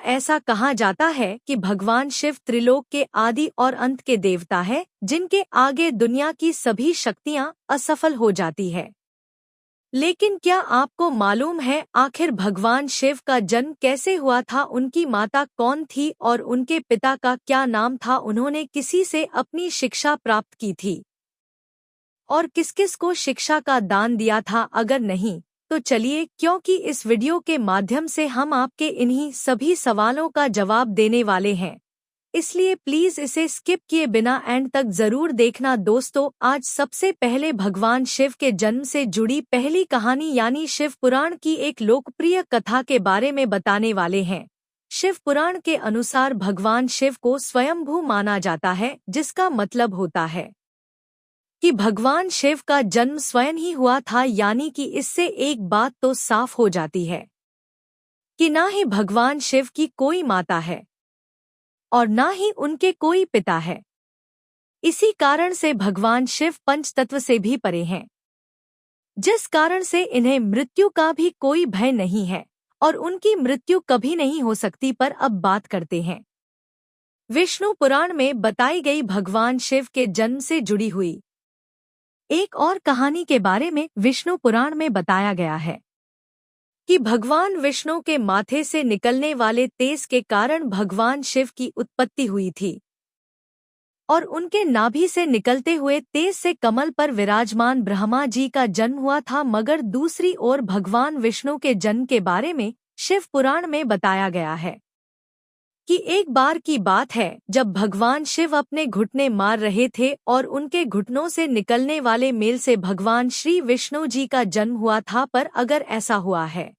ऐसा कहा जाता है कि भगवान शिव त्रिलोक के आदि और अंत के देवता है, जिनके आगे दुनिया की सभी शक्तियां असफल हो जाती है। लेकिन क्या आपको मालूम है आखिर भगवान शिव का जन्म कैसे हुआ था, उनकी माता कौन थी और उनके पिता का क्या नाम था, उन्होंने किसी से अपनी शिक्षा प्राप्त की थी और किस किस को शिक्षा का दान दिया था? अगर नहीं तो चलिए, क्योंकि इस वीडियो के माध्यम से हम आपके इन्हीं सभी सवालों का जवाब देने वाले हैं, इसलिए प्लीज इसे स्किप किए बिना एंड तक जरूर देखना। दोस्तों, आज सबसे पहले भगवान शिव के जन्म से जुड़ी पहली कहानी यानी शिव पुराण की एक लोकप्रिय कथा के बारे में बताने वाले हैं। शिव पुराण के अनुसार भगवान शिव को स्वयंभू माना जाता है, जिसका मतलब होता है कि भगवान शिव का जन्म स्वयं ही हुआ था, यानी कि इससे एक बात तो साफ हो जाती है कि ना ही भगवान शिव की कोई माता है और ना ही उनके कोई पिता है। इसी कारण से भगवान शिव पंचतत्व से भी परे हैं, जिस कारण से इन्हें मृत्यु का भी कोई भय नहीं है और उनकी मृत्यु कभी नहीं हो सकती। पर अब बात करते हैं विष्णु पुराण में बताई गई भगवान शिव के जन्म से जुड़ी हुई एक और कहानी के बारे में। विष्णु पुराण में बताया गया है कि भगवान विष्णु के माथे से निकलने वाले तेज के कारण भगवान शिव की उत्पत्ति हुई थी और उनके नाभि से निकलते हुए तेज से कमल पर विराजमान ब्रह्मा जी का जन्म हुआ था। मगर दूसरी ओर भगवान विष्णु के जन्म के बारे में शिव पुराण में बताया गया है कि एक बार की बात है जब भगवान शिव अपने घुटने मार रहे थे और उनके घुटनों से निकलने वाले मेल से भगवान श्री विष्णु जी का जन्म हुआ था। पर अगर ऐसा हुआ है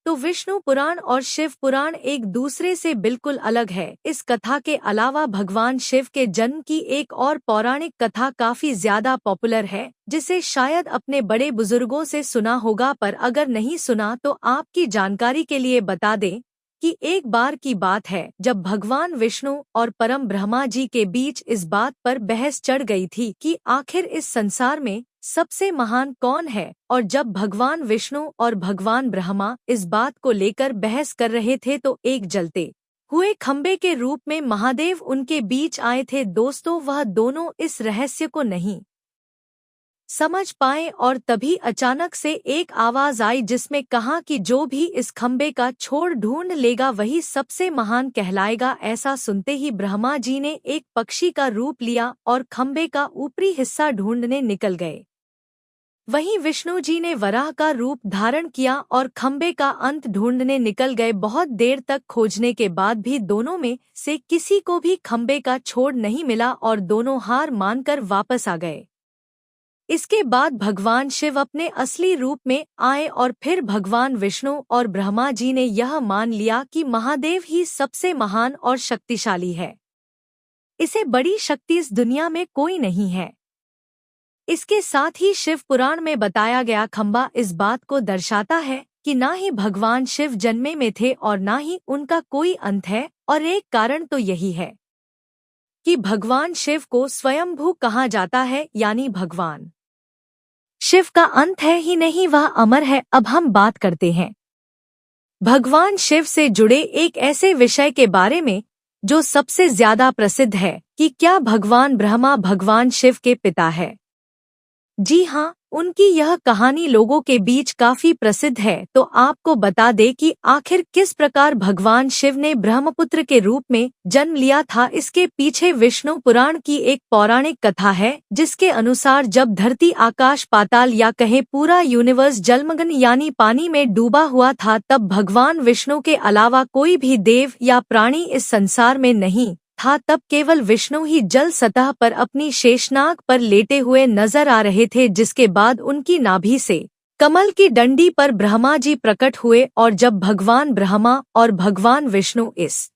तो विष्णु पुराण और शिव पुराण एक दूसरे से बिल्कुल अलग है। इस कथा के अलावा भगवान शिव के जन्म की एक और पौराणिक कथा काफी ज्यादा पॉपुलर है, जिसे शायद अपने बड़े बुजुर्गों से सुना होगा, पर अगर नहीं सुना तो आपकी जानकारी के लिए बता दें कि एक बार की बात है जब भगवान विष्णु और परम ब्रह्मा जी के बीच इस बात पर बहस चढ़ गई थी कि आखिर इस संसार में सबसे महान कौन है। और जब भगवान विष्णु और भगवान ब्रह्मा इस बात को लेकर बहस कर रहे थे तो एक जलते हुए खंबे के रूप में महादेव उनके बीच आए थे। दोस्तों, वह दोनों इस रहस्य को नहीं समझ पाए और तभी अचानक से एक आवाज आई जिसमें कहा कि जो भी इस खंबे का छोर ढूंढ लेगा वही सबसे महान कहलाएगा। ऐसा सुनते ही ब्रह्मा जी ने एक पक्षी का रूप लिया और खंबे का ऊपरी हिस्सा ढूंढने निकल गए। वहीं विष्णु जी ने वराह का रूप धारण किया और खंबे का अंत ढूंढने निकल गए। बहुत देर तक खोजने के बाद भी दोनों में से किसी को भी खंबे का छोर नहीं मिला और दोनों हार मानकर वापस आ गए। इसके बाद भगवान शिव अपने असली रूप में आए और फिर भगवान विष्णु और ब्रह्मा जी ने यह मान लिया कि महादेव ही सबसे महान और शक्तिशाली है। इसे बड़ी शक्ति इस दुनिया में कोई नहीं है। इसके साथ ही शिव पुराण में बताया गया खंबा इस बात को दर्शाता है कि ना ही भगवान शिव जन्मे में थे और ना ही उनका कोई अंत है। और एक कारण तो यही है कि भगवान शिव को स्वयंभू कहा जाता है, यानी भगवान शिव का अंत है ही नहीं, वह अमर है। अब हम बात करते हैं भगवान शिव से जुड़े एक ऐसे विषय के बारे में जो सबसे ज्यादा प्रसिद्ध है कि क्या भगवान ब्रह्मा भगवान शिव के पिता है। जी हाँ, उनकी यह कहानी लोगों के बीच काफी प्रसिद्ध है। तो आपको बता दें कि आखिर किस प्रकार भगवान शिव ने ब्रह्मपुत्र के रूप में जन्म लिया था। इसके पीछे विष्णु पुराण की एक पौराणिक कथा है, जिसके अनुसार जब धरती आकाश पाताल या कहे पूरा यूनिवर्स जलमग्न यानी पानी में डूबा हुआ था, तब भगवान विष्णु के अलावा कोई भी देव या प्राणी इस संसार में नहीं था। तब केवल विष्णु ही जल सतह पर अपनी शेषनाग पर लेटे हुए नजर आ रहे थे, जिसके बाद उनकी नाभि से कमल की डंडी पर ब्रह्मा जी प्रकट हुए। और जब भगवान ब्रह्मा और भगवान विष्णु इस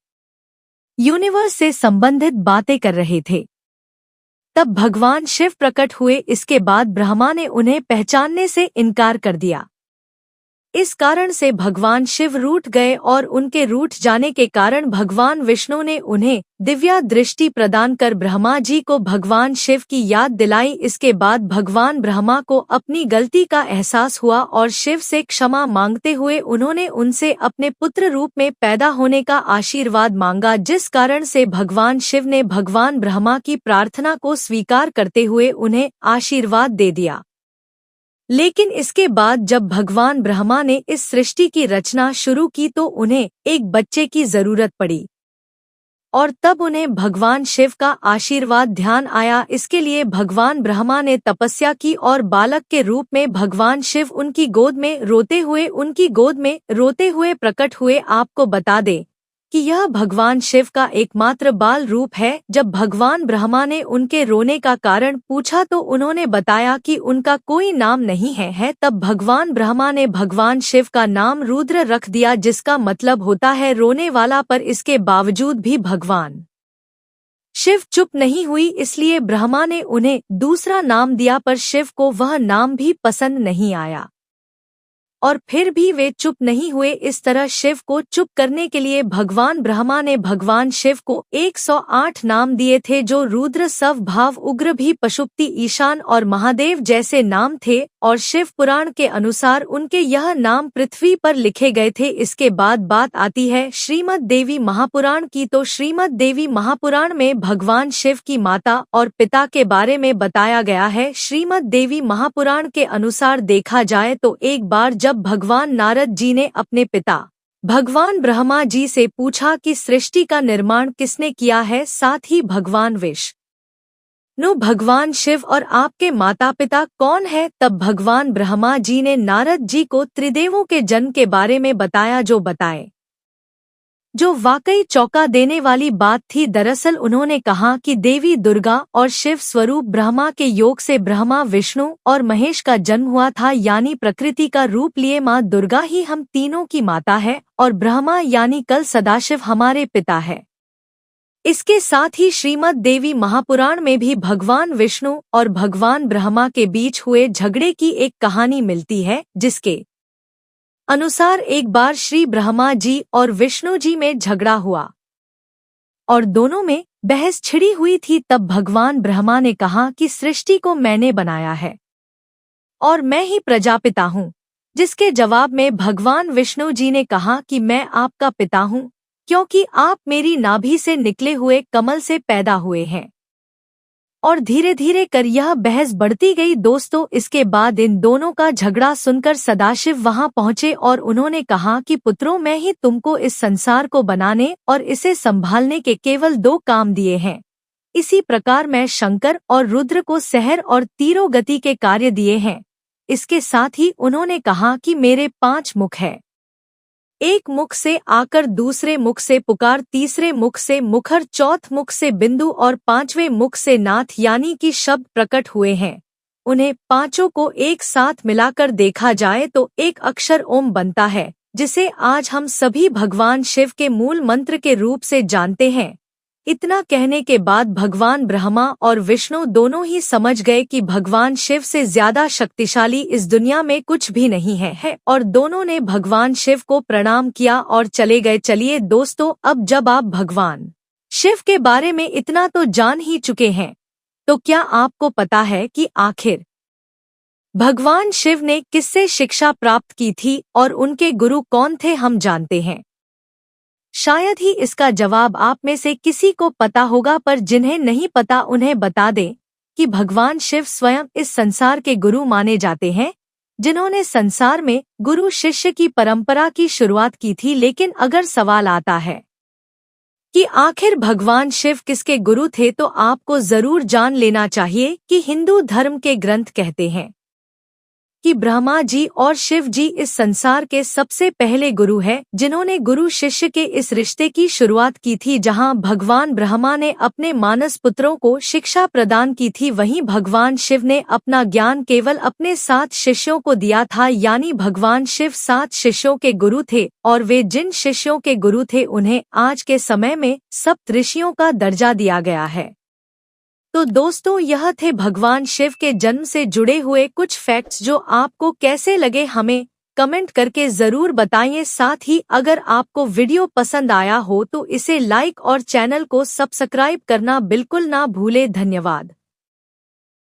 यूनिवर्स से संबंधित बातें कर रहे थे, तब भगवान शिव प्रकट हुए। इसके बाद ब्रह्मा ने उन्हें पहचानने से इनकार कर दिया। इस कारण से भगवान शिव रूठ गए और उनके रूठ जाने के कारण भगवान विष्णु ने उन्हें दिव्या दृष्टि प्रदान कर ब्रह्मा जी को भगवान शिव की याद दिलाई। इसके बाद भगवान ब्रह्मा को अपनी गलती का एहसास हुआ और शिव से क्षमा मांगते हुए उन्होंने उनसे अपने पुत्र रूप में पैदा होने का आशीर्वाद मांगा, जिस कारण से भगवान शिव ने भगवान ब्रह्मा की प्रार्थना को स्वीकार करते हुए उन्हें आशीर्वाद दे दिया। लेकिन इसके बाद जब भगवान ब्रह्मा ने इस सृष्टि की रचना शुरू की तो उन्हें एक बच्चे की जरूरत पड़ी और तब उन्हें भगवान शिव का आशीर्वाद ध्यान आया। इसके लिए भगवान ब्रह्मा ने तपस्या की और बालक के रूप में भगवान शिव उनकी गोद में रोते हुए प्रकट हुए। आपको बता दें कि यह भगवान शिव का एकमात्र बाल रूप है। जब भगवान ब्रह्मा ने उनके रोने का कारण पूछा तो उन्होंने बताया कि उनका कोई नाम नहीं है। तब भगवान ब्रह्मा ने भगवान शिव का नाम रुद्र रख दिया, जिसका मतलब होता है रोने वाला। पर इसके बावजूद भी भगवान शिव चुप नहीं हुई, इसलिए ब्रह्मा ने उन्हें दूसरा नाम दिया, पर शिव को वह नाम भी पसंद नहीं आया और फिर भी वे चुप नहीं हुए। इस तरह शिव को चुप करने के लिए भगवान ब्रह्मा ने भगवान शिव को 108 नाम दिए थे, जो रुद्र, सव, भाव, उग्र, भी, पशुपति, ईशान और महादेव जैसे नाम थे और शिव पुराण के अनुसार उनके यह नाम पृथ्वी पर लिखे गए थे। इसके बाद बात आती है श्रीमद् देवी महापुराण की। तो श्रीमद् देवी महापुराण में भगवान शिव की माता और पिता के बारे में बताया गया है। श्रीमद् देवी महापुराण के अनुसार देखा जाए तो एक बार जब भगवान नारद जी ने अपने पिता भगवान ब्रह्मा जी से पूछा कि सृष्टि का निर्माण किसने किया है, साथ ही भगवान विष्णु, भगवान शिव और आपके माता पिता कौन है, तब भगवान ब्रह्मा जी ने नारद जी को त्रिदेवों के जन्म के बारे में बताया, जो वाकई चौंका देने वाली बात थी। दरअसल उन्होंने कहा कि देवी दुर्गा और शिव स्वरूप ब्रह्मा के योग से ब्रह्मा, विष्णु और महेश का जन्म हुआ था, यानी प्रकृति का रूप लिए माँ दुर्गा ही हम तीनों की माता है और ब्रह्मा यानी कल सदाशिव हमारे पिता है। इसके साथ ही श्रीमद् देवी महापुराण में भी भगवान विष्णु और भगवान ब्रह्मा के बीच हुए झगड़े की एक कहानी मिलती है, जिसके अनुसार एक बार श्री ब्रह्मा जी और विष्णु जी में झगड़ा हुआ और दोनों में बहस छिड़ी हुई थी। तब भगवान ब्रह्मा ने कहा कि सृष्टि को मैंने बनाया है और मैं ही प्रजापिता हूँ, जिसके जवाब में भगवान विष्णु जी ने कहा कि मैं आपका पिता हूँ, क्योंकि आप मेरी नाभि से निकले हुए कमल से पैदा हुए हैं। और धीरे धीरे कर यह बहस बढ़ती गई। दोस्तों, इसके बाद इन दोनों का झगड़ा सुनकर सदाशिव वहां पहुंचे और उन्होंने कहा कि पुत्रों, मैं ही तुमको इस संसार को बनाने और इसे संभालने के केवल 2 काम दिए हैं। इसी प्रकार मैं शंकर और रुद्र को सहर और तीरो गति के कार्य दिए हैं। इसके साथ ही उन्होंने कहा कि मेरे 5 मुख हैं, एक मुख से आकर, दूसरे मुख से पुकार, तीसरे मुख से मुखर, चौथ मुख से बिंदु और 5वें मुख से नाथ यानी कि शब्द प्रकट हुए हैं। उन्हें पांचों को एक साथ मिलाकर देखा जाए तो एक अक्षर ओम बनता है, जिसे आज हम सभी भगवान शिव के मूल मंत्र के रूप से जानते हैं। इतना कहने के बाद भगवान ब्रह्मा और विष्णु दोनों ही समझ गए कि भगवान शिव से ज्यादा शक्तिशाली इस दुनिया में कुछ भी नहीं है और दोनों ने भगवान शिव को प्रणाम किया और चले गए। चलिए दोस्तों, अब जब आप भगवान शिव के बारे में इतना तो जान ही चुके हैं, तो क्या आपको पता है कि आखिर भगवान शिव ने किससे शिक्षा प्राप्त की थी और उनके गुरु कौन थे, हम जानते हैं। शायद ही इसका जवाब आप में से किसी को पता होगा, पर जिन्हें नहीं पता उन्हें बता दें कि भगवान शिव स्वयं इस संसार के गुरु माने जाते हैं, जिन्होंने संसार में गुरु शिष्य की परंपरा की शुरुआत की थी। लेकिन अगर सवाल आता है कि आखिर भगवान शिव किसके गुरु थे, तो आपको जरूर जान लेना चाहिए कि हिंदू धर्म के ग्रंथ कहते हैं कि ब्रह्मा जी और शिव जी इस संसार के सबसे पहले गुरु हैं, जिन्होंने गुरु शिष्य के इस रिश्ते की शुरुआत की थी। जहां भगवान ब्रह्मा ने अपने मानस पुत्रों को शिक्षा प्रदान की थी, वहीं भगवान शिव ने अपना ज्ञान केवल अपने 7 शिष्यों को दिया था, यानी भगवान शिव 7 शिष्यों के गुरु थे और वे जिन शिष्यों के गुरु थे उन्हें आज के समय में सप्त ऋषियों का दर्जा दिया गया है। तो दोस्तों, यह थे भगवान शिव के जन्म से जुड़े हुए कुछ फैक्ट्स, जो आपको कैसे लगे हमें कमेंट करके ज़रूर बताइए। साथ ही अगर आपको वीडियो पसंद आया हो तो इसे लाइक और चैनल को सब्सक्राइब करना बिल्कुल ना भूले। धन्यवाद।